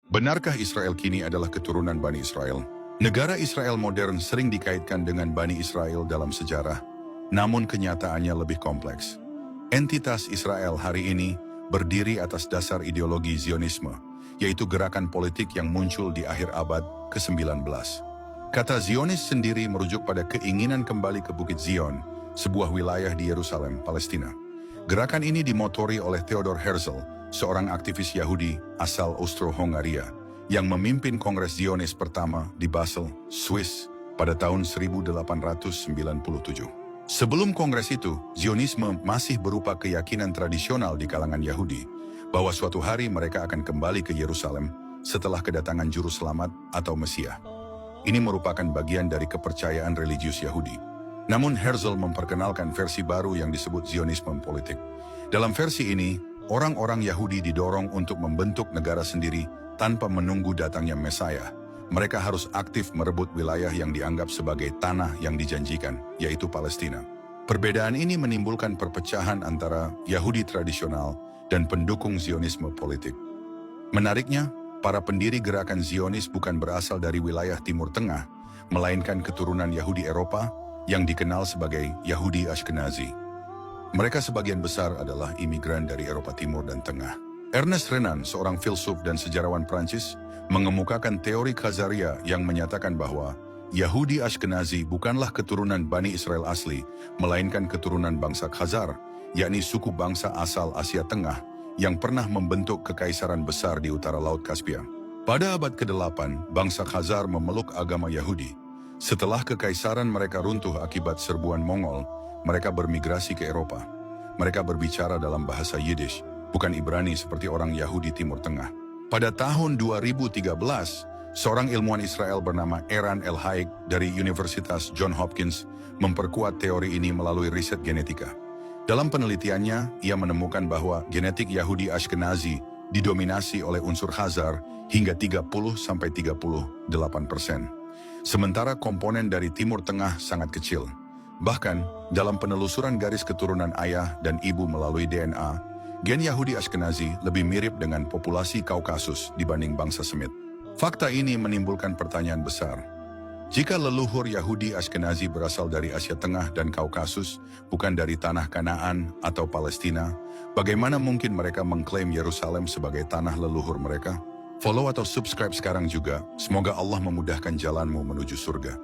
Benarkah Israel kini adalah keturunan Bani Israel? Negara Israel modern sering dikaitkan dengan Bani Israel dalam sejarah, namun kenyataannya lebih kompleks. Entitas Israel hari ini berdiri atas dasar ideologi Zionisme, yaitu gerakan politik yang muncul di akhir abad ke-19. Kata Zionis sendiri merujuk pada keinginan kembali ke Bukit Zion, sebuah wilayah di Yerusalem, Palestina. Gerakan ini dimotori oleh Theodor Herzl, seorang aktivis Yahudi asal Austro-Hongaria, yang memimpin Kongres Zionis pertama di Basel, Swiss, pada tahun 1897. Sebelum kongres itu, Zionisme masih berupa keyakinan tradisional di kalangan Yahudi, bahwa suatu hari mereka akan kembali ke Yerusalem setelah kedatangan Juru Selamat atau Mesias. Ini merupakan bagian dari kepercayaan religius Yahudi. Namun Herzl memperkenalkan versi baru yang disebut Zionisme politik. Dalam versi ini, orang-orang Yahudi didorong untuk membentuk negara sendiri tanpa menunggu datangnya Mesias. Mereka harus aktif merebut wilayah yang dianggap sebagai tanah yang dijanjikan, yaitu Palestina. Perbedaan ini menimbulkan perpecahan antara Yahudi tradisional dan pendukung Zionisme politik. Menariknya, para pendiri gerakan Zionis bukan berasal dari wilayah Timur Tengah, melainkan keturunan Yahudi Eropa yang dikenal sebagai Yahudi Ashkenazi. Mereka sebagian besar adalah imigran dari Eropa Timur dan Tengah. Ernest Renan, seorang filsuf dan sejarawan Prancis, mengemukakan teori Khazaria yang menyatakan bahwa Yahudi Ashkenazi bukanlah keturunan Bani Israel asli, melainkan keturunan bangsa Khazar, yakni suku bangsa asal Asia Tengah yang pernah membentuk kekaisaran besar di utara Laut Kaspia. Pada abad ke-8, bangsa Khazar memeluk agama Yahudi. Setelah kekaisaran mereka runtuh akibat serbuan Mongol, mereka bermigrasi ke Eropa. Mereka berbicara dalam bahasa Yiddish, bukan Ibrani seperti orang Yahudi Timur Tengah. Pada tahun 2013, seorang ilmuwan Israel bernama Eran El-Haik dari Universitas Johns Hopkins memperkuat teori ini melalui riset genetika. Dalam penelitiannya, ia menemukan bahwa genetik Yahudi Ashkenazi didominasi oleh unsur Khazar hingga 30–38%. Sementara komponen dari Timur Tengah sangat kecil. Bahkan, dalam penelusuran garis keturunan ayah dan ibu melalui DNA, gen Yahudi Ashkenazi lebih mirip dengan populasi Kaukasus dibanding bangsa Semit. Fakta ini menimbulkan pertanyaan besar. Jika leluhur Yahudi Ashkenazi berasal dari Asia Tengah dan Kaukasus, bukan dari tanah Kanaan atau Palestina, bagaimana mungkin mereka mengklaim Yerusalem sebagai tanah leluhur mereka? Follow atau subscribe sekarang juga, semoga Allah memudahkan jalanmu menuju surga.